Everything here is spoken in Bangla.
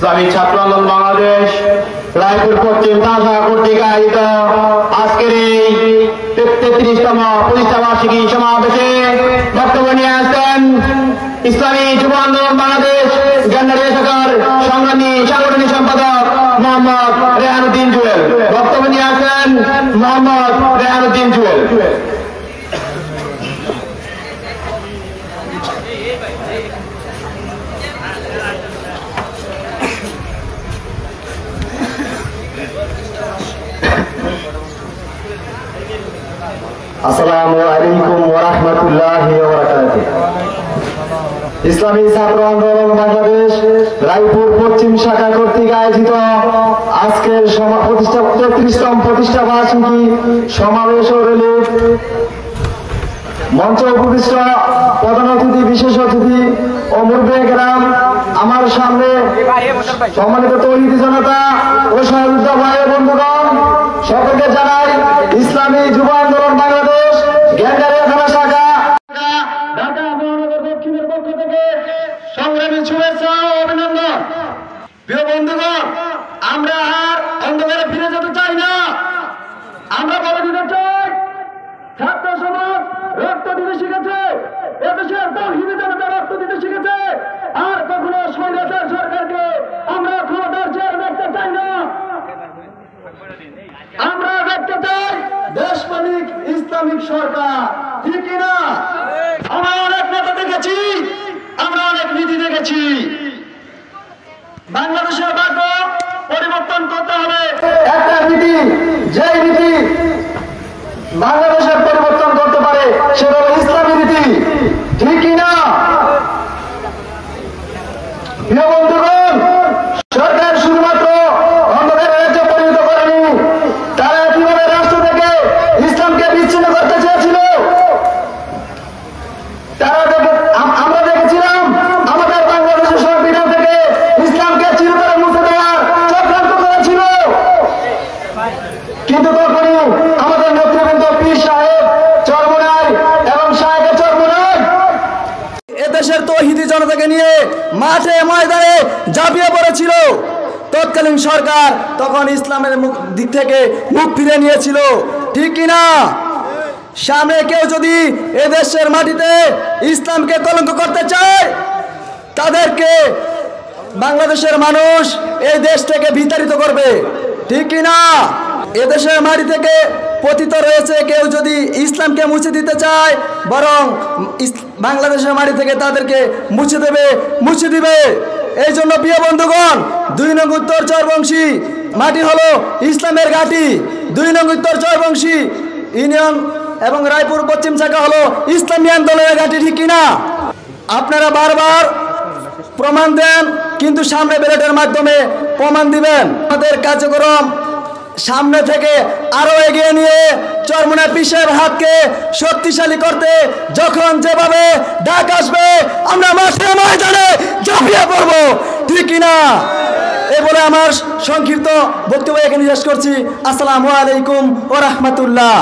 ইসলামী ছাত্র আন্দোলন বাংলাদেশ রায়পুর পশ্চিম শাখা কর্তৃক আয়োজিত আজকের এই 33তম প্রতিষ্ঠাবার্ষিকী সমাবেশে বক্তব্য নিয়ে আসছেন ইসলামী যুব আন্দোলন বাংলাদেশ গেন্ডারিয়া শাখার সংগ্রামী সাংগঠনিক সম্পাদক মোহাম্মদ রেহানুদ্দিন জুয়েল। বক্তব্য নিয়ে আসছেন মোহাম্মদ রেহানুদ্দিন জুয়েল। আসসালামু আলাইকুম ওয়া রাহমাতুল্লাহি ওয়া বারাকাতুহু। ইসলামী ছাত্র আন্দোলন বাংলাদেশ রায়পুর পশ্চিম শাখা কর্তৃক আয়োজিত আজকের 33তম প্রতিষ্ঠাবার্ষিকী সমাবেশ ও র্যালি মঞ্চ উপবিষ্ট প্রধান অতিথি, বিশেষ অতিথি ও মুরব্বিয়ান, আমার সামনে সম্মানিত তৌহিদি জনতা ও সহযোদ্ধা ভাই বন্ধুগণ, সকলকে জানাই ইসলামী যুব আন্দোলন বাংলাদেশ গেন্ডারিয়া থানা শাখা ঢাকা মহানগর দক্ষিণের পক্ষ থেকে সংগ্রামী শুভেচ্ছা ও অভিনন্দন। প্রিয় বন্ধুগণ, আমরা আর অন্ধকারে ফিরে যেতে চাই না। আমরা বলে দিতে চাই, ছাত্র সমাজ রক্ত দিতে শিখেছে, এদেশের তৌহিদি জনতা রক্ত দিতে শিখেছে। আর কখনো স্বৈরাচার সরকারকে আমরা ক্ষমতার চেয়ারে দেখতে চাই না। আমরা দেখতে চাই দেশপ্রেমিক ইসলামিক সরকার, ঠিক কিনা? আমরা অনেক নেতা দেখেছি, আমরা অনেক নীতি দেখেছি। বাংলাদেশের ভাগ্য পরিবর্তন করতে হবে। একটা নীতি, যে নীতি বাংলাদেশের পরিবর্তন করতে পারে সেটা হলো ইসলামী নীতি, ঠিক কিনা? প্রিয় বন্ধুগণ, সরকার শুধুমাত্র অন্ধকার রাজ্যে পরিণত করেনি, তারা কিভাবে রাষ্ট্র থেকে ইসলামকে বিচ্ছিন্ন করতে চেয়েছিল। আমরা দেখেছিলাম আমাদের বাংলাদেশের সংবিধান থেকে ইসলামকে চিরতরে মুছে দেওয়ার চক্রান্ত করেছিল, কিন্তু তখনই আমাদের নেতৃবৃন্দ পীর সাহেব চরমোনাই এবং সাহেবের চরমোনাই এদেশের তৌহিদি জনতাকে নিয়ে মাঠে ময়দানে ঝাঁপিয়ে পড়েছিল। তৎকালীন সরকার তখন ইসলামের দিক থেকে মুখ ফিরে নিয়েছিল, ঠিক কিনা? সামনে কেউ যদি এদেশের মাটিতে ইসলামকে কলঙ্ক করতে চায়, তাদেরকে বাংলাদেশের মানুষ এই দেশ থেকে বিতাড়িত করবে, ঠিক কিনা? এদেশের মাটি থেকে পতিত রয়েছে কেউ যদি ইসলামকে মুছে দিতে চায়, বরং বাংলাদেশের মাটি থেকে তাদেরকে মুছে দিবে। এই জন্য প্রিয় বন্ধুগণ, 2 নং উত্তর চরবংশী মাটি হলো ইসলামের ঘাঁটি। 2 নং উত্তর চরবংশী ইউনিয়ন এবং রায়পুর পশ্চিম শাখা হলো ইসলামী আন্দোলনের ঘাঁটি, ঠিক কিনা? আপনারা বারবার প্রমাণ দেন, কিন্তু সামনে ব্যালটের মাধ্যমে প্রমাণ দিবেন। আমাদের কার্যক্রম সামনে থেকে আরো এগিয়ে নিয়ে চরমোনাই পীর সাহেবের হাতকে শক্তিশালী করতে যখন যেভাবে ডাক আসবে, আমরা মাঠে ময়দানে ঝাঁপিয়ে পড়বো, ঠিক কিনা? এই বলে আমার সংক্ষিপ্ত বক্তব্য এখানে শেষ করছি। আসসালামু আলাইকুম ওয়া রাহমাতুল্লাহ।